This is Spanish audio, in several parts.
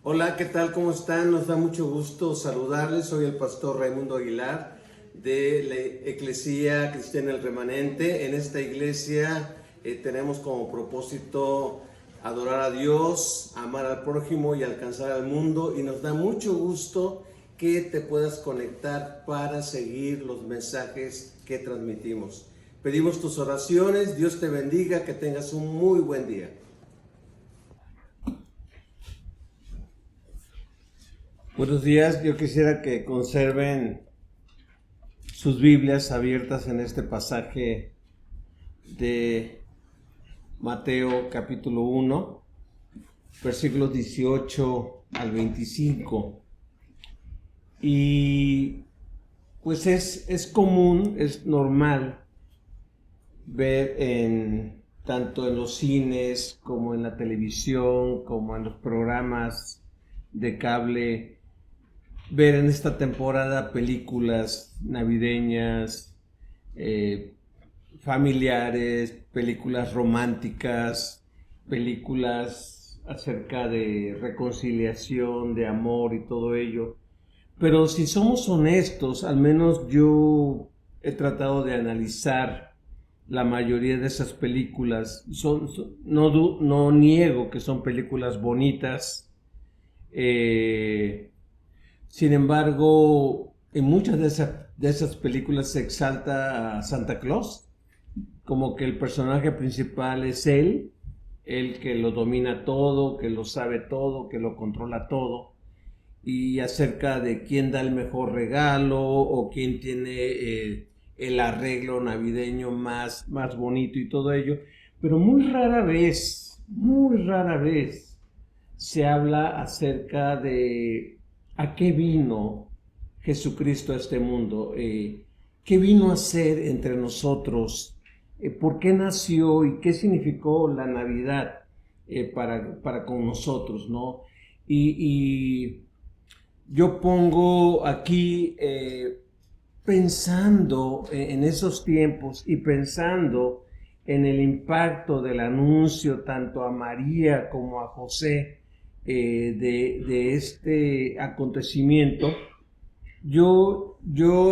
Hola, ¿qué tal? ¿Cómo están? Nos da mucho gusto saludarles. Soy el pastor Raimundo Aguilar de la Eclesía Cristiana El Remanente. En esta iglesia tenemos como propósito adorar a Dios, amar al prójimo y alcanzar al mundo. Y nos da mucho gusto que te puedas conectar para seguir los mensajes que transmitimos. Pedimos tus oraciones. Dios te bendiga, que tengas un muy buen día. Buenos días, yo quisiera que conserven sus Biblias abiertas en este pasaje de Mateo capítulo 1, versículos 18 al 25. Y pues es común, es normal ver tanto en los cines como en la televisión, como en los programas de cable, ver en esta temporada películas navideñas, familiares, películas románticas, películas acerca de reconciliación, de amor y todo ello. Pero si somos honestos, al menos yo he tratado de analizar la mayoría de esas películas. No niego que son películas bonitas. Sin embargo, en muchas de esas películas se exalta a Santa Claus, como que el personaje principal es él que lo domina todo, que lo sabe todo, que lo controla todo, y acerca de quién da el mejor regalo o quién tiene el arreglo navideño más bonito y todo ello. Pero muy rara vez se habla acerca de ¿a qué vino Jesucristo a este mundo? ¿Qué vino a hacer entre nosotros? ¿Por qué nació y qué significó la Navidad para con nosotros, ¿no? Y yo pongo aquí, pensando en esos tiempos y pensando en el impacto del anuncio tanto a María como a José, de este acontecimiento. Yo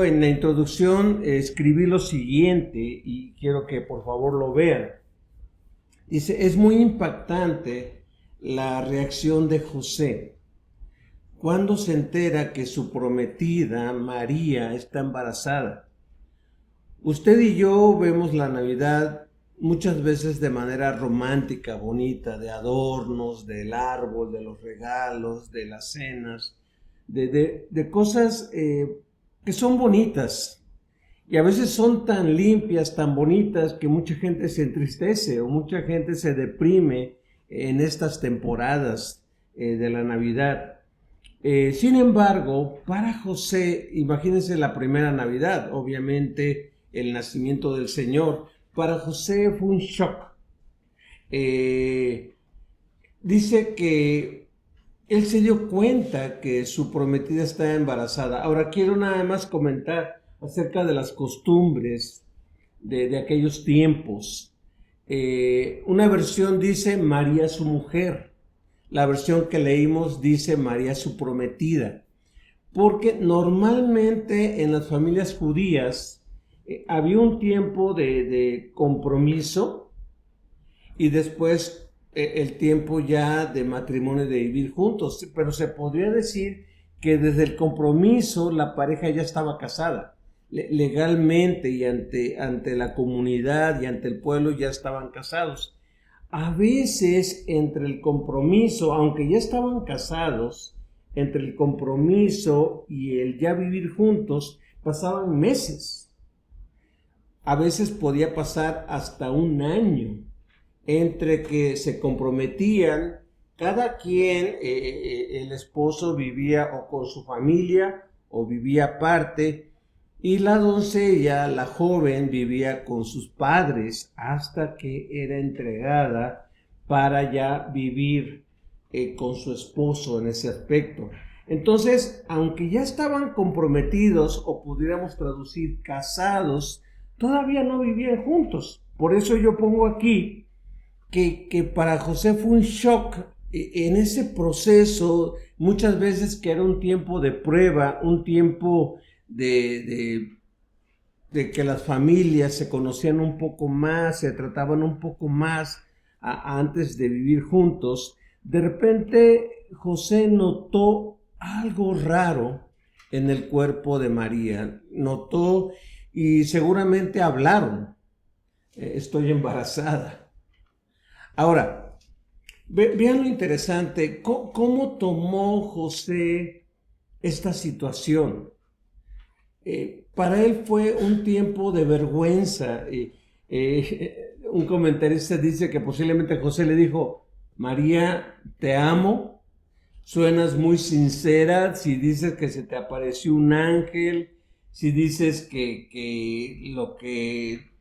en la introducción escribí lo siguiente y quiero que por favor lo vean. Dice: es muy impactante la reacción de José cuando se entera que su prometida María está embarazada. Usted y yo vemos la Navidad muchas veces de manera romántica, bonita, de adornos, del árbol, de los regalos, de las cenas, de cosas que son bonitas. Y a veces son tan limpias, tan bonitas, que mucha gente se entristece o mucha gente se deprime en estas temporadas de la Navidad. Sin embargo, para José, imagínense la primera Navidad, obviamente el nacimiento del Señor. Para José fue un shock. Dice que él se dio cuenta que su prometida estaba embarazada. Ahora quiero nada más comentar acerca de las costumbres de aquellos tiempos. Una versión dice María su mujer. La versión que leímos dice María su prometida. Porque normalmente en las familias judías había un tiempo de compromiso y después el tiempo ya de matrimonio, de vivir juntos. Pero se podría decir que desde el compromiso la pareja ya estaba casada. Legalmente y ante la comunidad y ante el pueblo ya estaban casados. A veces entre el compromiso, aunque ya estaban casados, entre el compromiso y el ya vivir juntos, pasaban meses. A veces podía pasar hasta un año entre que se comprometían. Cada quien, el esposo vivía o con su familia o vivía aparte, y la doncella, la joven, vivía con sus padres hasta que era entregada para ya vivir con su esposo en ese aspecto. Entonces, aunque ya estaban comprometidos, o pudiéramos traducir casados, todavía no vivían juntos. Por eso yo pongo aquí que para José fue un shock en ese proceso, muchas veces que era un tiempo de prueba, un tiempo de que las familias se conocían un poco más, se trataban un poco más antes de vivir juntos, de repente José notó algo raro en el cuerpo de María. Notó y seguramente hablaron. Estoy embarazada. Ahora, vean lo interesante. ¿Cómo tomó José esta situación? Para él fue un tiempo de vergüenza. Un comentarista dice que posiblemente José le dijo: María, te amo, suenas muy sincera si dices que se te apareció un ángel, si dices que lo que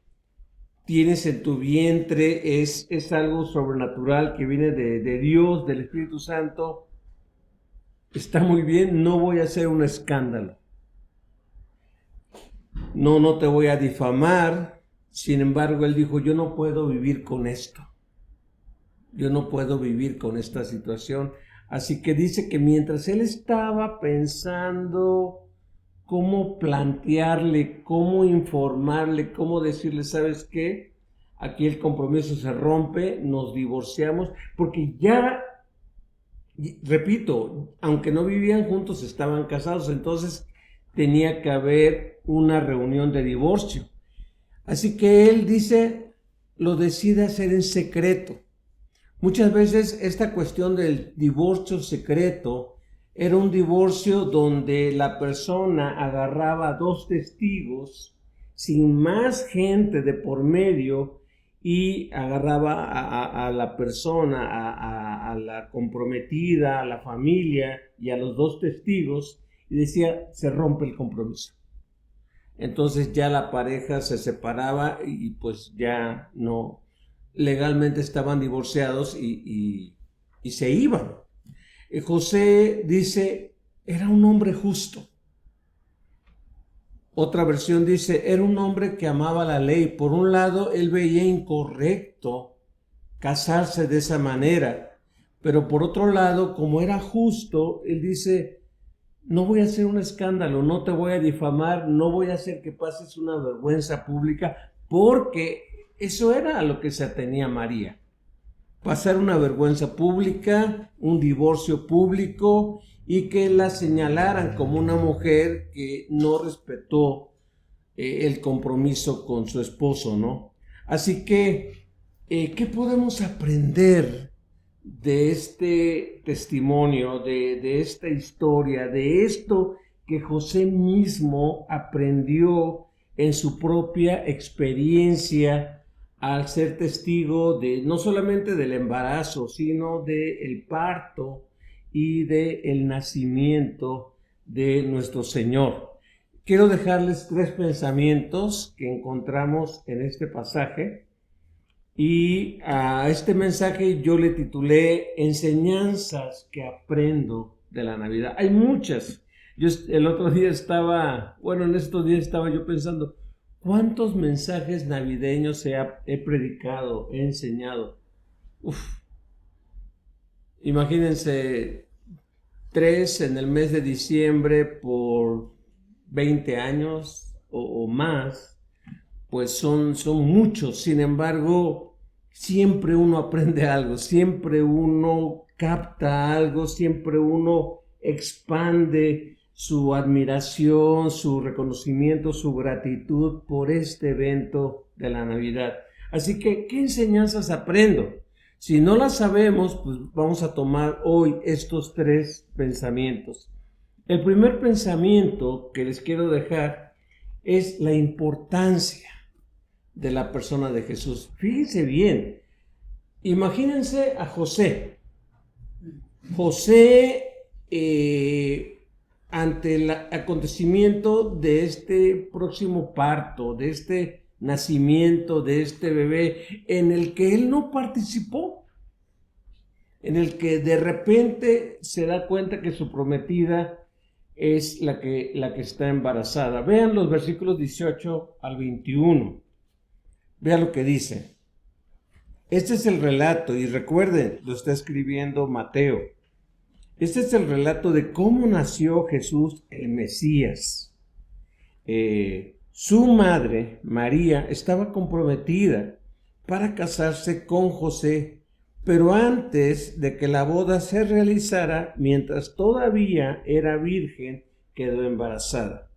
tienes en tu vientre es algo sobrenatural que viene de Dios, del Espíritu Santo. Está muy bien, no voy a hacer un escándalo. No te voy a difamar. Sin embargo, él dijo: yo no puedo vivir con esto. Yo no puedo vivir con esta situación. Así que dice que mientras él estaba pensando cómo plantearle, cómo informarle, cómo decirle: ¿sabes qué? Aquí el compromiso se rompe, nos divorciamos, porque ya, repito, aunque no vivían juntos, estaban casados, entonces tenía que haber una reunión de divorcio. Así que él dice, lo decide hacer en secreto. Muchas veces esta cuestión del divorcio secreto era un divorcio donde la persona agarraba a dos testigos sin más gente de por medio y agarraba a la persona, a la comprometida, a la familia y a los dos testigos y decía: se rompe el compromiso. Entonces ya la pareja se separaba y pues ya no, legalmente estaban divorciados y se iban. José dice: era un hombre justo. Otra versión dice: era un hombre que amaba la ley. Por un lado, él veía incorrecto casarse de esa manera, pero por otro lado, como era justo, él dice: no voy a hacer un escándalo, no te voy a difamar, no voy a hacer que pases una vergüenza pública, porque eso era a lo que se atenía María. Pasar una vergüenza pública, un divorcio público y que la señalaran como una mujer que no respetó el compromiso con su esposo, ¿no? Así que, ¿qué podemos aprender de este testimonio, de esta historia, de esto que José mismo aprendió en su propia experiencia al ser testigo de no solamente del embarazo, sino del parto y del nacimiento de nuestro Señor? Quiero dejarles 3 pensamientos que encontramos en este pasaje. Y a este mensaje yo le titulé Enseñanzas que aprendo de la Navidad. Hay muchas. Yo el otro día en estos días estaba yo pensando, ¿cuántos mensajes navideños he predicado, he enseñado? Imagínense, 3 en el mes de diciembre por 20 años o más. Pues son muchos. Sin embargo, siempre uno aprende algo, siempre uno capta algo, siempre uno expande su admiración, su reconocimiento, su gratitud por este evento de la Navidad. Así que, ¿qué enseñanzas aprendo? Si no las sabemos, pues vamos a tomar hoy estos 3 pensamientos. El primer pensamiento que les quiero dejar es la importancia de la persona de Jesús. Fíjense bien, imagínense a José. José, ante el acontecimiento de este próximo parto, de este nacimiento de este bebé, en el que él no participó, en el que de repente se da cuenta que su prometida es la que está embarazada. Vean los versículos 18 al 21. Vea lo que dice. Este es el relato, y recuerden, lo está escribiendo Mateo. Este es el relato de cómo nació Jesús, el Mesías. Su madre, María, estaba comprometida para casarse con José, pero antes de que la boda se realizara, mientras todavía era virgen, quedó embarazada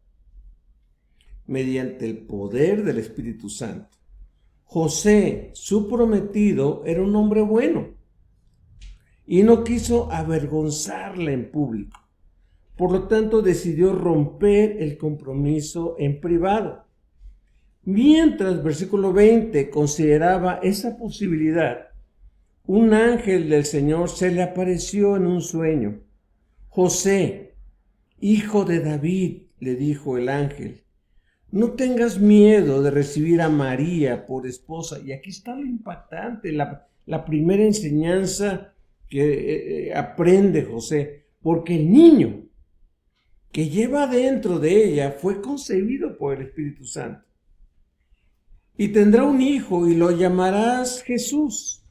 mediante el poder del Espíritu Santo. José, su prometido, era un hombre bueno y no quiso avergonzarla en público. Por lo tanto, decidió romper el compromiso en privado. Mientras, versículo 20, consideraba esa posibilidad, un ángel del Señor se le apareció en un sueño. José, hijo de David, le dijo el ángel, no tengas miedo de recibir a María por esposa. Y aquí está lo impactante, la primera enseñanza que aprende José, porque el niño que lleva dentro de ella fue concebido por el Espíritu Santo. Y tendrá un hijo y lo llamarás Jesús,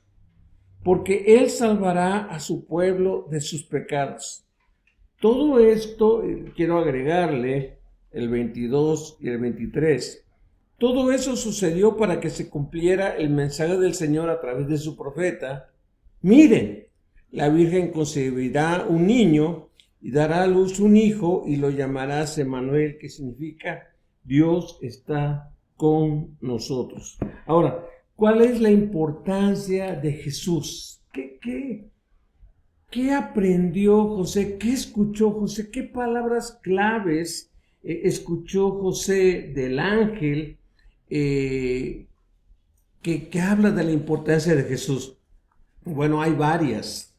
porque él salvará a su pueblo de sus pecados. Todo esto, quiero agregarle el 22 y el 23, todo eso sucedió para que se cumpliera el mensaje del Señor a través de su profeta. Miren, la Virgen concebirá un niño y dará a luz un hijo y lo llamarás Emmanuel, que significa Dios está con nosotros. Ahora, ¿cuál es la importancia de Jesús? ¿Qué aprendió José? ¿Qué escuchó José? ¿Qué palabras claves escuchó José del ángel que habla de la importancia de Jesús? Bueno, hay varias.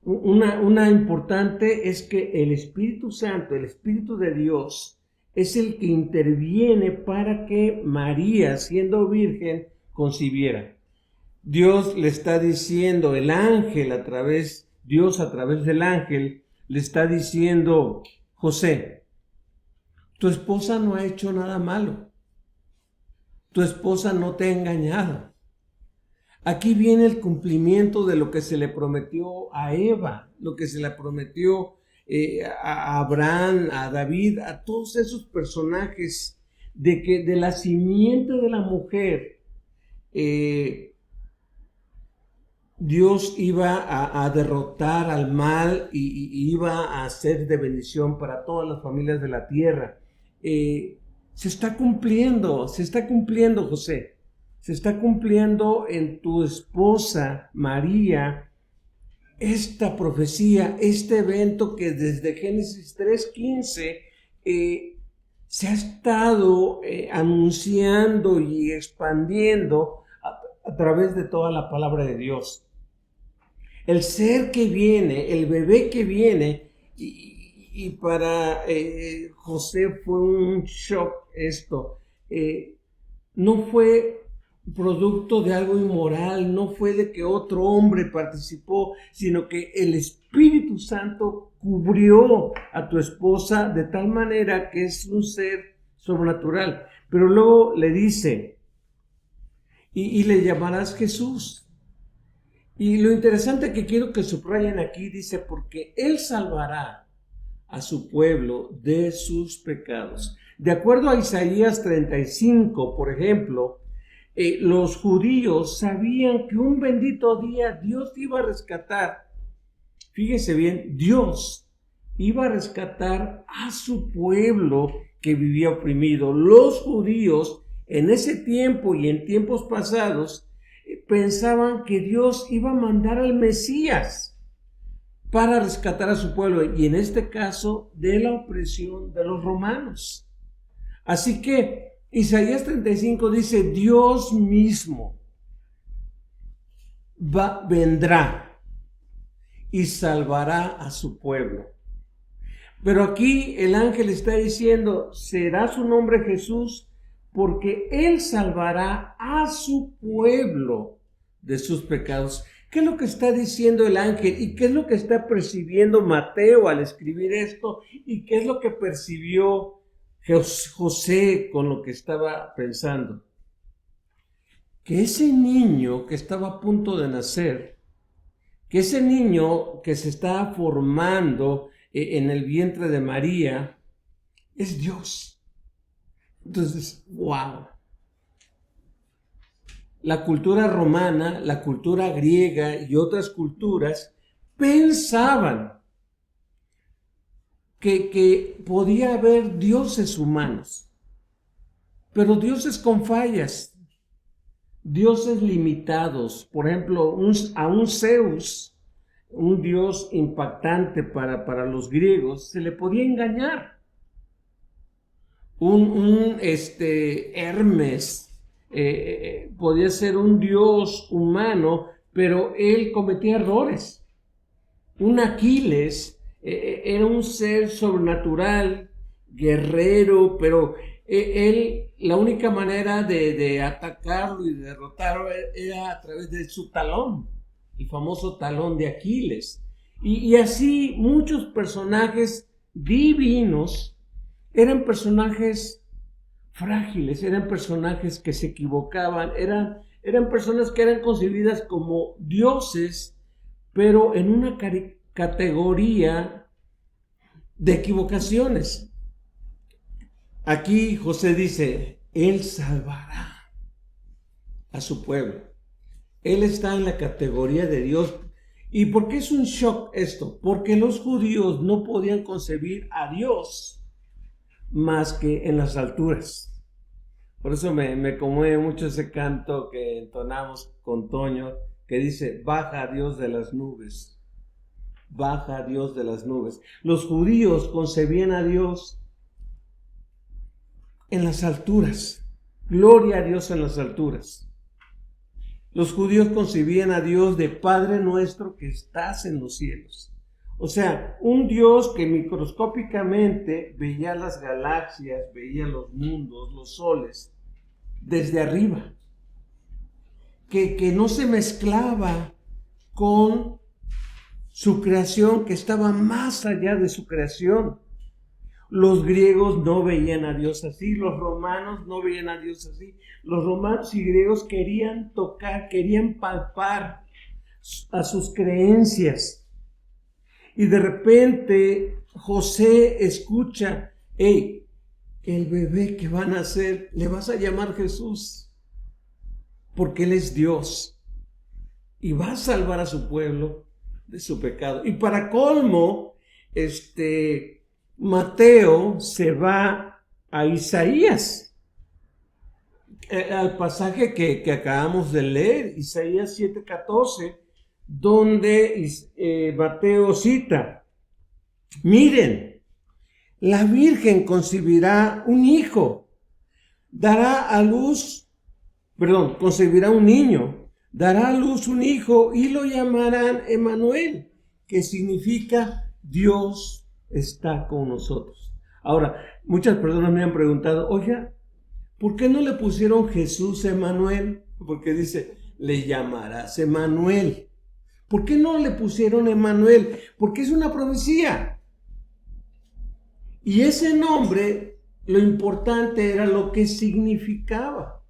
Una importante es que el Espíritu Santo, el Espíritu de Dios, es el que interviene para que María, siendo virgen, concibiera. Dios le está diciendo, Dios a través del ángel, le está diciendo, José, tu esposa no ha hecho nada malo. Tu esposa no te ha engañado. Aquí viene el cumplimiento de lo que se le prometió a Eva, lo que se le prometió a Abraham, a David, a todos esos personajes, de que de la simiente de la mujer, Dios iba a derrotar al mal y iba a ser de bendición para todas las familias de la tierra. Se está cumpliendo, José. Se está cumpliendo en tu esposa María esta profecía, este evento que desde Génesis 3:15 se ha estado anunciando y expandiendo a través de toda la palabra de Dios. El ser que viene, el bebé que viene, y para José fue un shock esto, no fue producto de algo inmoral, no fue de que otro hombre participó, sino que el Espíritu Santo cubrió a tu esposa de tal manera que es un ser sobrenatural. Pero luego le dice, y le llamarás Jesús. Y lo interesante que quiero que subrayen aquí, dice, porque Él salvará a su pueblo de sus pecados. De acuerdo a Isaías 35, por ejemplo, los judíos sabían que un bendito día Dios iba a rescatar, fíjese bien, Dios iba a rescatar a su pueblo que vivía oprimido. Los judíos en ese tiempo y en tiempos pasados pensaban que Dios iba a mandar al Mesías para rescatar a su pueblo, y en este caso de la opresión de los romanos. Así que Isaías 35 dice, Dios mismo vendrá y salvará a su pueblo. Pero aquí el ángel está diciendo, será su nombre Jesús, porque Él salvará a su pueblo de sus pecados. ¿Qué es lo que está diciendo el ángel? ¿Y qué es lo que está percibiendo Mateo al escribir esto? ¿Y qué es lo que percibió José con lo que estaba pensando? que ese niño que estaba a punto de nacer, que ese niño que se estaba formando en el vientre de María, es Dios. Entonces, wow. La cultura romana, la cultura griega y otras culturas pensaban que podía haber dioses humanos, pero dioses con fallas, dioses limitados. Por ejemplo, a un Zeus, un dios impactante para los griegos, se le podía engañar. Hermes podía ser un dios humano, pero él cometía errores. Un Aquiles era un ser sobrenatural, guerrero, pero la única manera de atacarlo y derrotarlo era a través de su talón, el famoso talón de Aquiles. Y así muchos personajes divinos eran personajes frágiles, eran personajes que se equivocaban, eran personas que eran concebidas como dioses, pero en una categoría de equivocaciones. Aquí José dice, Él salvará a su pueblo. Él está en la categoría de Dios. ¿Y por qué es un shock esto? Porque los judíos no podían concebir a Dios más que en las alturas. Por eso me conmueve mucho ese canto que entonamos con Toño, que dice, baja Dios de las nubes, baja Dios de las nubes. Los judíos concebían a Dios en las alturas, gloria a Dios en las alturas. Los judíos concebían a Dios de Padre nuestro que estás en los cielos. O sea, un Dios que microscópicamente veía las galaxias, veía los mundos, los soles, desde arriba. Que no se mezclaba con su creación, que estaba más allá de su creación. Los griegos no veían a Dios así, los romanos no veían a Dios así. Los romanos y griegos querían tocar, querían palpar a sus creencias. Y de repente José escucha, hey, el bebé que van a nacer, le vas a llamar Jesús, porque Él es Dios y va a salvar a su pueblo de su pecado. Y para colmo, Mateo se va a Isaías, al pasaje que acabamos de leer, Isaías 7:14, donde Mateo cita, miren, la Virgen concebirá un hijo, concebirá un niño, dará a luz un hijo y lo llamarán Emmanuel, que significa Dios está con nosotros. Ahora, muchas personas me han preguntado, oiga, ¿por qué no le pusieron Jesús Emmanuel? Porque dice, le llamarás Emmanuel. ¿Por qué no le pusieron Emmanuel? Porque es una profecía. Y ese nombre, lo importante era lo que significaba.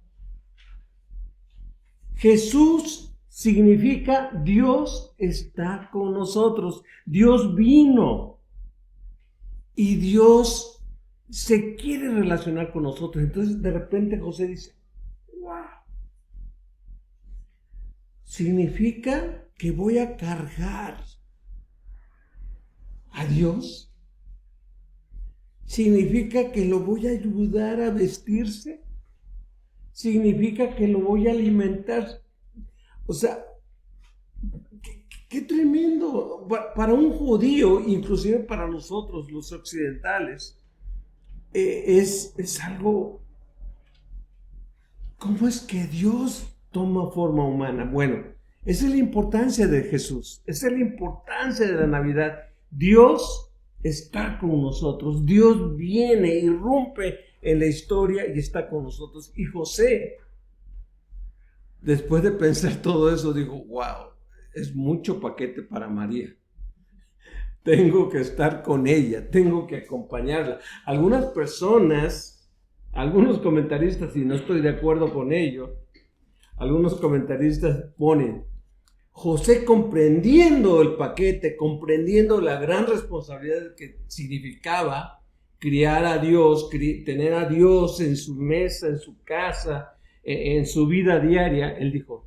Jesús significa Dios está con nosotros. Dios vino. Y Dios se quiere relacionar con nosotros. Entonces de repente José dice, wow. Significa que voy a cargar a Dios. Significa que lo voy a ayudar a vestirse. Significa que lo voy a alimentar. O sea, qué tremendo. Para un judío, inclusive para nosotros, los occidentales, es algo. ¿Cómo es que Dios toma forma humana? Bueno, esa es la importancia de Jesús. Esa es la importancia de la Navidad. Dios está con nosotros. Dios viene, irrumpe en la historia y está con nosotros. Y José, después de pensar todo eso, dijo, wow, es mucho paquete para María. Tengo que estar con ella, tengo que acompañarla. Algunas personas, algunos comentaristas, y no estoy de acuerdo con ello, algunos comentaristas ponen, José comprendiendo el paquete, comprendiendo la gran responsabilidad que significaba criar a Dios, tener a Dios en su mesa, en su casa, en su vida diaria, él dijo,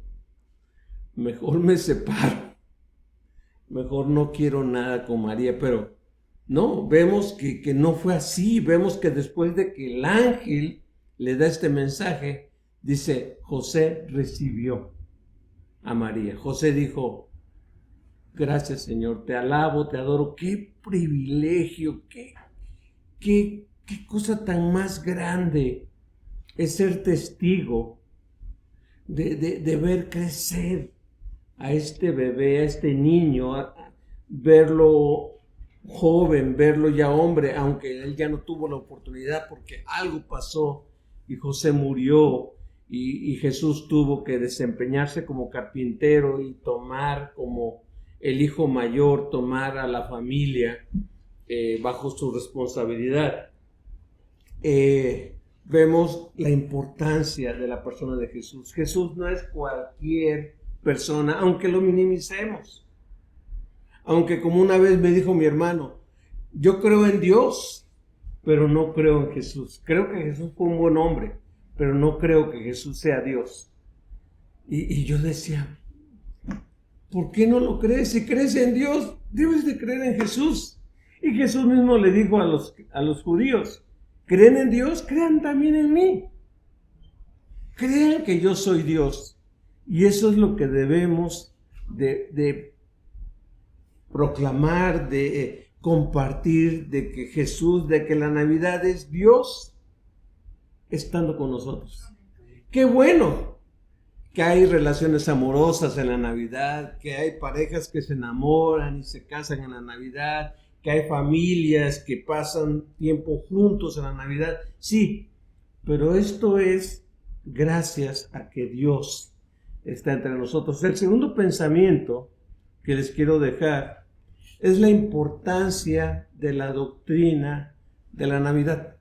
mejor me separo, mejor no quiero nada con María, pero no, vemos que no fue así, vemos que después de que el ángel le da este mensaje, dice, José recibió a María. José dijo, gracias Señor, te alabo, te adoro, qué privilegio, qué cosa tan más grande es ser testigo de ver crecer a este bebé, a este niño, verlo joven, verlo ya hombre, aunque él ya no tuvo la oportunidad porque algo pasó y José murió y Jesús tuvo que desempeñarse como carpintero y tomar como el hijo mayor, tomar a la familia bajo su responsabilidad. Vemos la importancia de la persona de Jesús. Jesús no es cualquier persona, aunque lo minimicemos. Aunque como una vez me dijo mi hermano, yo creo en Dios, pero no creo en Jesús. Creo que Jesús fue un buen hombre, pero no creo que Jesús sea Dios. Y yo decía, ¿por qué no lo crees? Si crees en Dios, debes de creer en Jesús. Y Jesús mismo le dijo a los judíos, ¿creen en Dios? Crean también en mí. Crean que yo soy Dios. Y eso es lo que debemos de proclamar, de compartir, de que Jesús, de que la Navidad es Dios estando con nosotros. ¡Qué bueno! Que hay relaciones amorosas en la Navidad, que hay parejas que se enamoran y se casan en la Navidad, que hay familias que pasan tiempo juntos en la Navidad. Sí, pero esto es gracias a que Dios está entre nosotros. El segundo pensamiento que les quiero dejar es la importancia de la doctrina de la Navidad.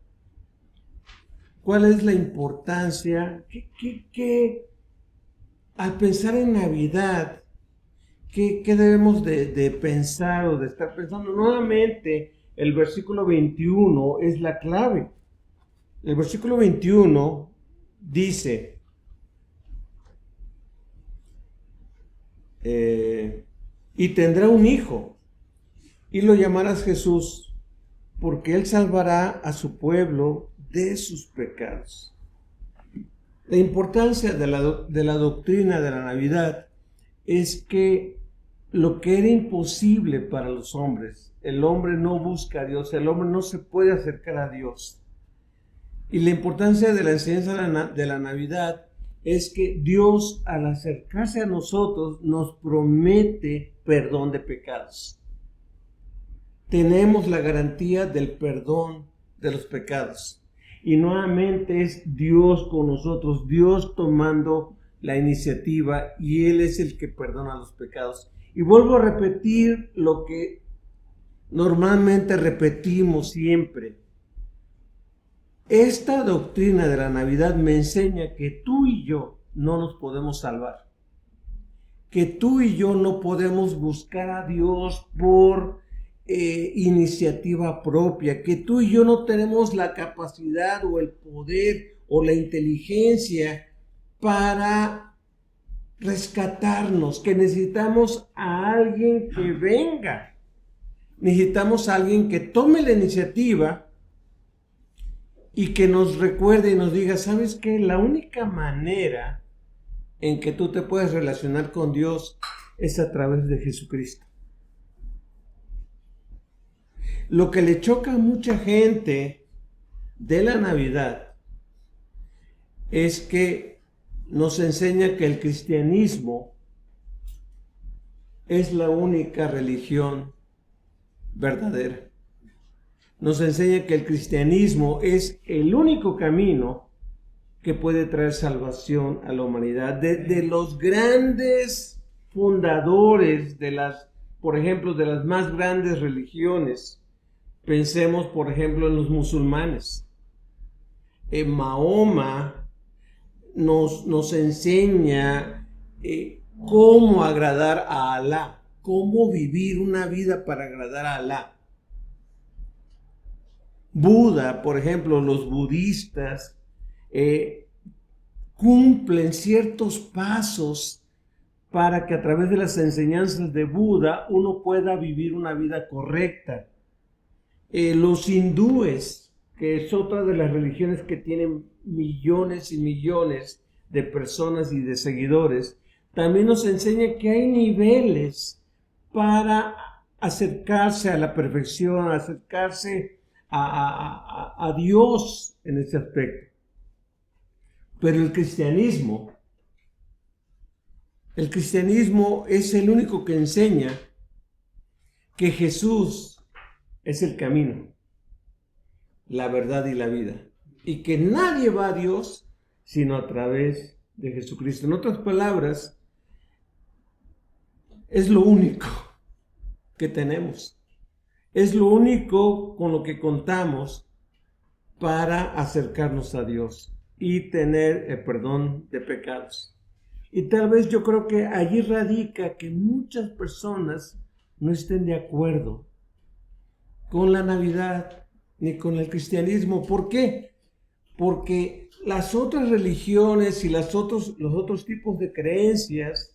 ¿Cuál es la importancia? Al pensar en Navidad, ¿qué debemos de pensar o de estar pensando? Nuevamente, el versículo 21 es la clave. El versículo 21 dice, y tendrá un hijo, y lo llamarás Jesús, porque él salvará a su pueblo de sus pecados. La importancia de la doctrina de la Navidad es que lo que era imposible para los hombres, el hombre no busca a Dios, el hombre no se puede acercar a Dios. Y la importancia de la enseñanza de la Navidad es que Dios, al acercarse a nosotros, nos promete perdón de pecados. Tenemos la garantía del perdón de los pecados. Y nuevamente es Dios con nosotros, Dios tomando la iniciativa y Él es el que perdona los pecados. Y vuelvo a repetir lo que normalmente repetimos siempre. Esta doctrina de la Navidad me enseña que tú y yo no nos podemos salvar. Que tú y yo no podemos buscar a Dios por iniciativa propia, que tú y yo no tenemos la capacidad o el poder o la inteligencia para rescatarnos, que necesitamos a alguien que venga, necesitamos a alguien que tome la iniciativa y que nos recuerde y nos diga, ¿sabes qué? La única manera en que tú te puedes relacionar con Dios es a través de Jesucristo. Lo que le choca a mucha gente de la Navidad es que nos enseña que el cristianismo es la única religión verdadera. Nos enseña que el cristianismo es el único camino que puede traer salvación a la humanidad. De los grandes fundadores por ejemplo, de las más grandes religiones, pensemos, por ejemplo, en los musulmanes. Mahoma nos enseña cómo agradar a Alá, cómo vivir una vida para agradar a Alá. Buda, por ejemplo, los budistas cumplen ciertos pasos para que a través de las enseñanzas de Buda uno pueda vivir una vida correcta. Los hindúes, que es otra de las religiones que tienen millones y millones de personas y de seguidores, también nos enseña que hay niveles para acercarse a la perfección, acercarse a Dios en ese aspecto. Pero el cristianismo es el único que enseña que Jesús es el camino, la verdad y la vida, y que nadie va a Dios sino a través de Jesucristo. En otras palabras, es lo único que tenemos. Es lo único con lo que contamos para acercarnos a Dios y tener el perdón de pecados. Y tal vez yo creo que allí radica que muchas personas no estén de acuerdo con la Navidad ni con el cristianismo. ¿Por qué? Porque las otras religiones y los otros tipos de creencias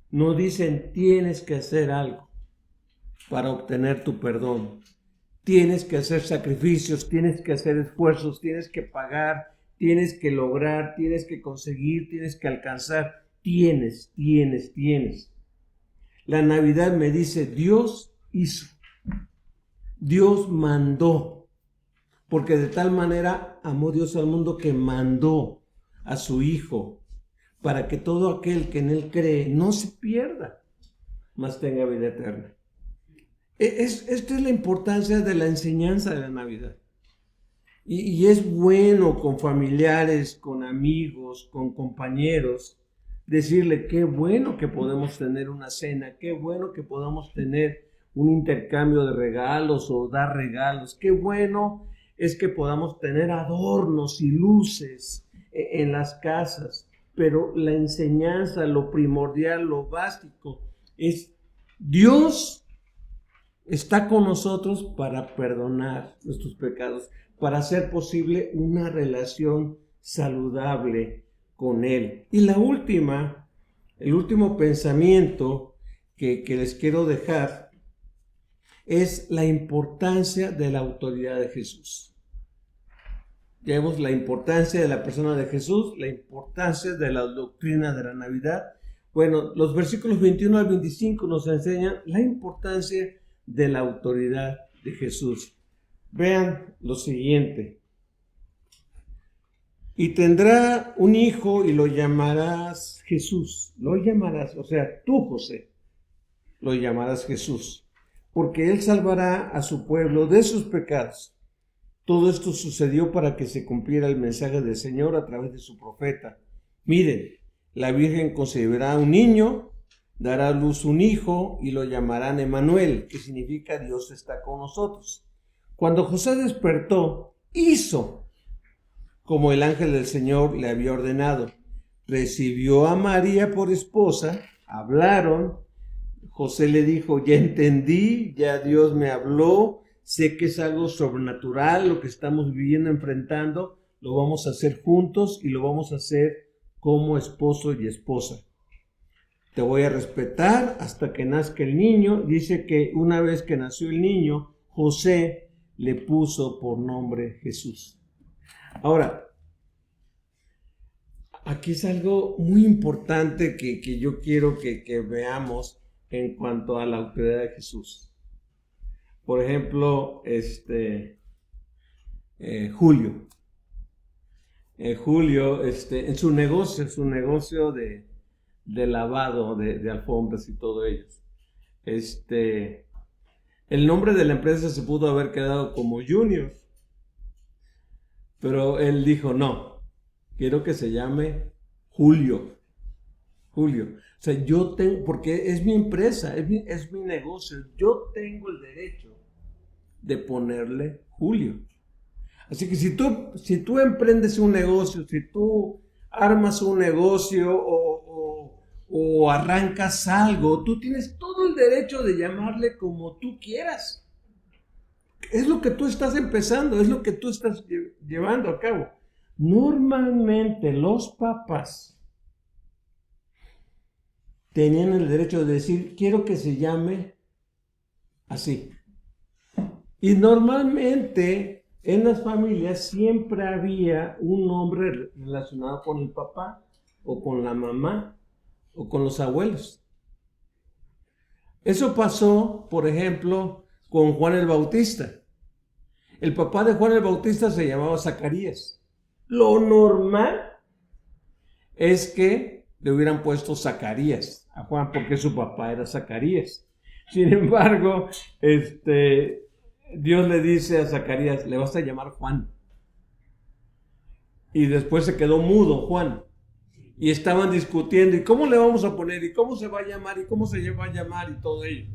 nos dicen: tienes que hacer algo para obtener tu perdón. Tienes que hacer sacrificios, tienes que hacer esfuerzos, tienes que pagar, tienes que lograr, tienes que conseguir, tienes que alcanzar. Tienes. La Navidad me dice: Dios hizo, Dios mandó, porque de tal manera amó Dios al mundo que mandó a su Hijo para que todo aquel que en Él cree no se pierda, mas tenga vida eterna. Esta es la importancia de la enseñanza de la Navidad. Y es bueno con familiares, con amigos, con compañeros, decirle: qué bueno que podemos tener una cena, qué bueno que podamos tener un intercambio de regalos o dar regalos, qué bueno es que podamos tener adornos y luces en las casas. Pero la enseñanza, lo primordial, lo básico es: Dios está con nosotros para perdonar nuestros pecados, para hacer posible una relación saludable con Él. Y el último pensamiento que les quiero dejar es la importancia de la autoridad de Jesús. Ya vemos la importancia de la persona de Jesús, la importancia de la doctrina de la Navidad. Bueno, los versículos 21 al 25 nos enseñan la importancia de la autoridad de Jesús. Vean lo siguiente: y tendrá un hijo y lo llamarás Jesús. Lo llamarás, o sea, tú, José, lo llamarás Jesús, porque él salvará a su pueblo de sus pecados. Todo esto sucedió para que se cumpliera el mensaje del Señor a través de su profeta. Miren, la Virgen concebirá un niño, dará a luz un hijo y lo llamarán Emmanuel, que significa Dios está con nosotros. Cuando José despertó, hizo como el ángel del Señor le había ordenado. Recibió a María por esposa, hablaron. José le dijo: ya entendí, ya Dios me habló, sé que es algo sobrenatural lo que estamos viviendo, enfrentando. Lo vamos a hacer juntos y lo vamos a hacer como esposo y esposa. Te voy a respetar hasta que nazca el niño. Dice que una vez que nació el niño, José le puso por nombre Jesús. Ahora, aquí es algo muy importante que yo quiero que veamos en cuanto a la autoridad de Jesús. Por ejemplo, Julio. Julio, en su negocio de lavado de alfombras y todo ello. El nombre de la empresa se pudo haber quedado como Junior, pero él dijo: no, quiero que se llame Julio. Julio. O sea, yo tengo, porque es mi empresa, es mi negocio, yo tengo el derecho de ponerle Julio. Así que si tú emprendes un negocio, si tú armas un negocio o arrancas algo, tú tienes todo el derecho de llamarle como tú quieras. Es lo que tú estás empezando, es lo que tú estás llevando a cabo. Normalmente los papás tenían el derecho de decir, quiero que se llame así. Y normalmente en las familias siempre había un nombre relacionado con el papá o con la mamá o con los abuelos. Eso pasó, por ejemplo, con Juan el Bautista. El papá de Juan el Bautista se llamaba Zacarías. Lo normal es que le hubieran puesto Zacarías a Juan porque su papá era Zacarías. Sin embargo, Dios le dice a Zacarías, le vas a llamar Juan. Y después se quedó mudo Juan. Y estaban discutiendo, ¿y cómo le vamos a poner? ¿Y cómo se va a llamar? ¿Y cómo se va a llamar? Y todo ello.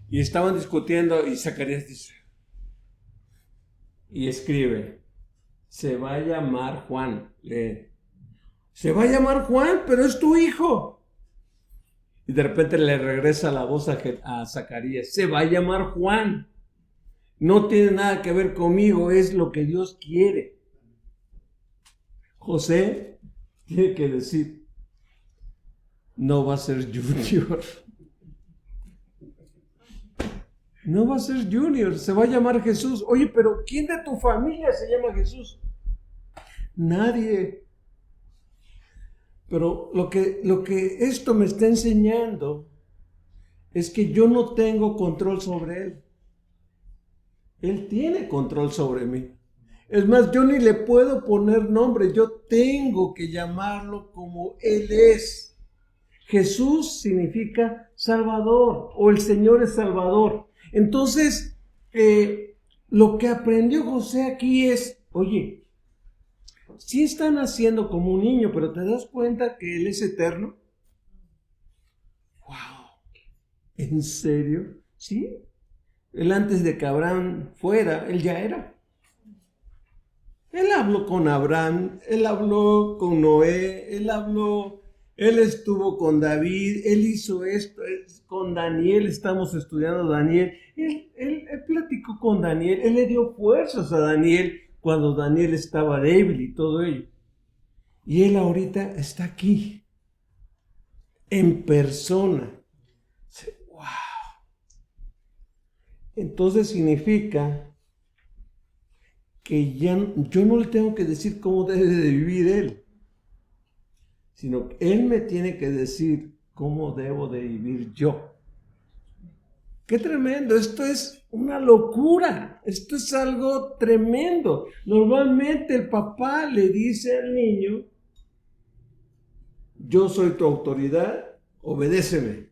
Y estaban discutiendo y Zacarías dice, y escribe, se va a llamar Juan. Se va a llamar Juan, pero es tu hijo. Y de repente le regresa la voz a Zacarías, se va a llamar Juan. No tiene nada que ver conmigo, es lo que Dios quiere. José tiene que decir, no va a ser Junior. No va a ser Junior, se va a llamar Jesús. Oye, pero ¿quién de tu familia se llama Jesús? Nadie. Pero lo que esto me está enseñando es que yo no tengo control sobre él. Él tiene control sobre mí. Es más, yo ni le puedo poner nombre, yo tengo que llamarlo como él es. Jesús significa Salvador, o el Señor es Salvador. Entonces, lo que aprendió José aquí es, oye, sí están haciendo como un niño, pero ¿te das cuenta que Él es eterno? ¡Wow! ¿En serio? ¿Sí? Él antes de que Abraham fuera, Él ya era. Él habló con Abraham, Él habló con Noé, Él estuvo con David, Él hizo esto, con Daniel, estamos estudiando Daniel, él platicó con Daniel, Él le dio fuerzas a Daniel cuando Daniel estaba débil y todo ello. Y Él ahorita está aquí, en persona. ¡Wow! Entonces significa que ya yo no le tengo que decir cómo debe de vivir Él, sino que Él me tiene que decir cómo debo de vivir yo. ¡Qué tremendo! Esto es una locura, esto es algo tremendo. Normalmente el papá le dice al niño, yo soy tu autoridad, obedéceme.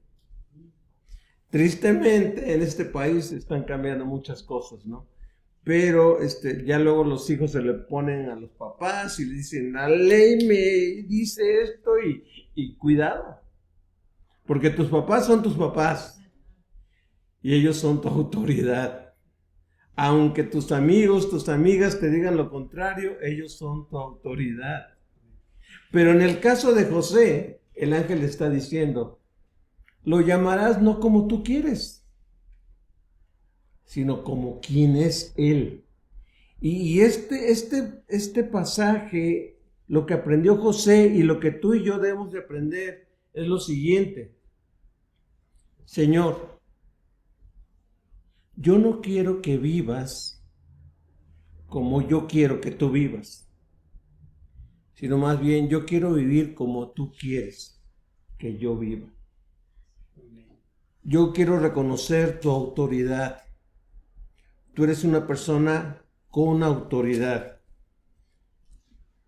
Tristemente en este país están cambiando muchas cosas, ¿no? Pero ya luego los hijos se le ponen a los papás y le dicen, la ley me dice esto y cuidado, porque tus papás son tus papás y ellos son tu autoridad. Aunque tus amigos, tus amigas te digan lo contrario, ellos son tu autoridad. Pero en el caso de José, el ángel le está diciendo, lo llamarás no como tú quieres, sino como quien es Él. Y este pasaje, lo que aprendió José y lo que tú y yo debemos de aprender es lo siguiente. Señor, yo no quiero que vivas como yo quiero que tú vivas, sino más bien yo quiero vivir como tú quieres que yo viva. Yo quiero reconocer tu autoridad. Tú eres una persona con autoridad.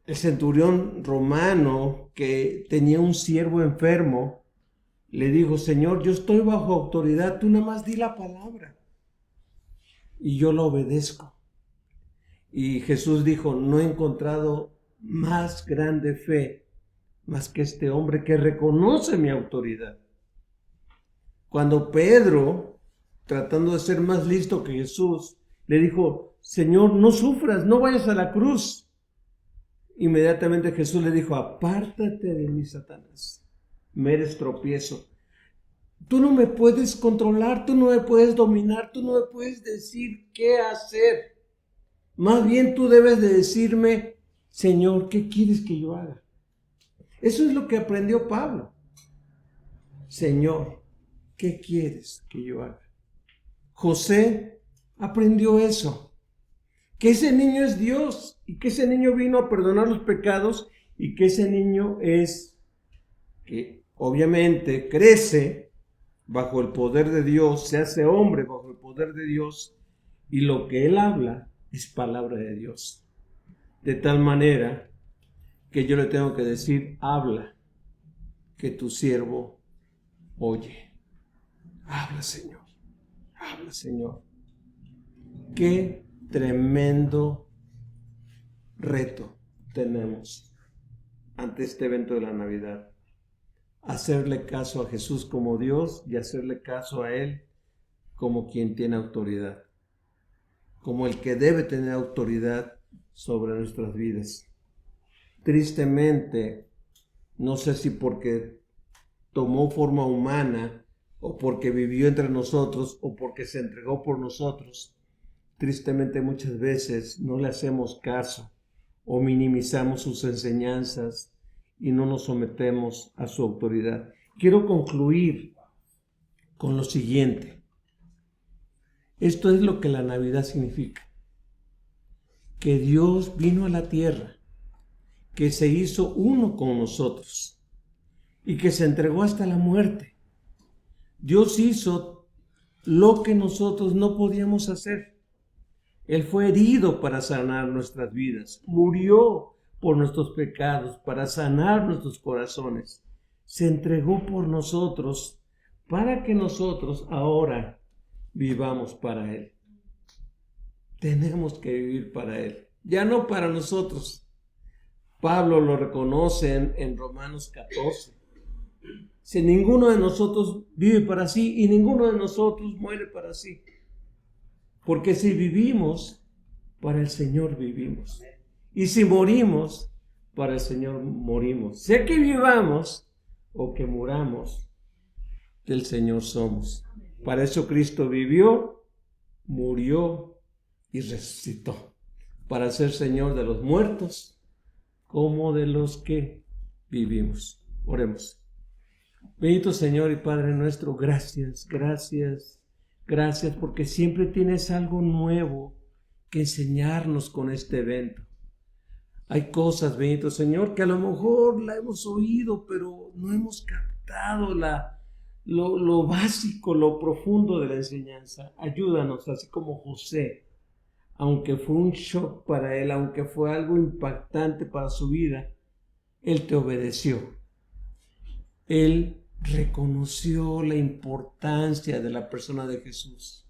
El centurión romano que tenía un siervo enfermo le dijo, Señor, yo estoy bajo autoridad, tú nada más di la palabra y yo lo obedezco. Y Jesús dijo, no he encontrado más grande fe más que este hombre que reconoce mi autoridad. Cuando Pedro, tratando de ser más listo que Jesús, le dijo, Señor, no sufras, no vayas a la cruz. inmediatamente Jesús le dijo, apártate de mí, Satanás, me eres tropiezo. Tú no me puedes controlar, tú no me puedes dominar, tú no me puedes decir qué hacer. Más bien tú debes de decirme, Señor, ¿qué quieres que yo haga? Eso es lo que aprendió Pablo. Señor, ¿qué quieres que yo haga? José aprendió eso, que ese niño es Dios y que ese niño vino a perdonar los pecados y que ese niño es, que obviamente crece bajo el poder de Dios, se hace hombre bajo el poder de Dios y lo que él habla es palabra de Dios. De tal manera que yo le tengo que decir, habla, que tu siervo oye. Habla, Señor. Habla, Señor. Qué tremendo reto tenemos ante este evento de la Navidad. Hacerle caso a Jesús como Dios y hacerle caso a Él como quien tiene autoridad. Como el que debe tener autoridad sobre nuestras vidas. Tristemente, no sé si porque tomó forma humana o porque vivió entre nosotros o porque se entregó por nosotros, tristemente muchas veces no le hacemos caso o minimizamos sus enseñanzas y no nos sometemos a su autoridad. Quiero concluir con lo siguiente. Esto es lo que la Navidad significa. Que Dios vino a la tierra, que se hizo uno con nosotros y que se entregó hasta la muerte. Dios hizo lo que nosotros no podíamos hacer. Él fue herido para sanar nuestras vidas, murió por nuestros pecados, para sanar nuestros corazones. Se entregó por nosotros para que nosotros ahora vivamos para Él. Tenemos que vivir para Él, ya no para nosotros. Pablo lo reconoce en Romanos 14. Si ninguno de nosotros vive para sí y ninguno de nosotros muere para sí. Porque si vivimos, para el Señor vivimos. Y si morimos, para el Señor morimos. Sea que vivamos o que muramos, del Señor somos. Para eso Cristo vivió, murió y resucitó. Para ser Señor de los muertos como de los que vivimos. Oremos. Bendito Señor y Padre nuestro, gracias, gracias, gracias porque siempre tienes algo nuevo que enseñarnos con este evento. Hay cosas, bendito Señor, que a lo mejor la hemos oído, pero no hemos captado lo básico, lo profundo de la enseñanza. Ayúdanos, así como José, aunque fue un shock para él, aunque fue algo impactante para su vida, él te obedeció. Él reconoció la importancia de la persona de Jesús.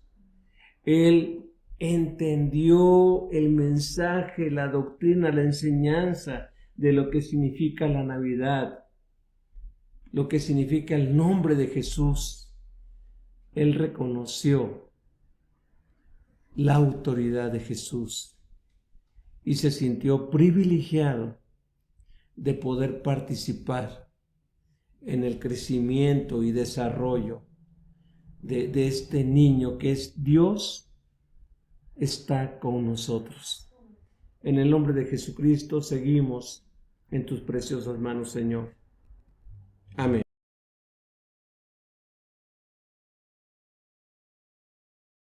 Él entendió el mensaje, la doctrina, la enseñanza de lo que significa la Navidad, lo que significa el nombre de Jesús. Él reconoció la autoridad de Jesús y se sintió privilegiado de poder participar en el crecimiento y desarrollo de este niño que es Dios, está con nosotros. En el nombre de Jesucristo seguimos en tus preciosas manos, Señor. Amén.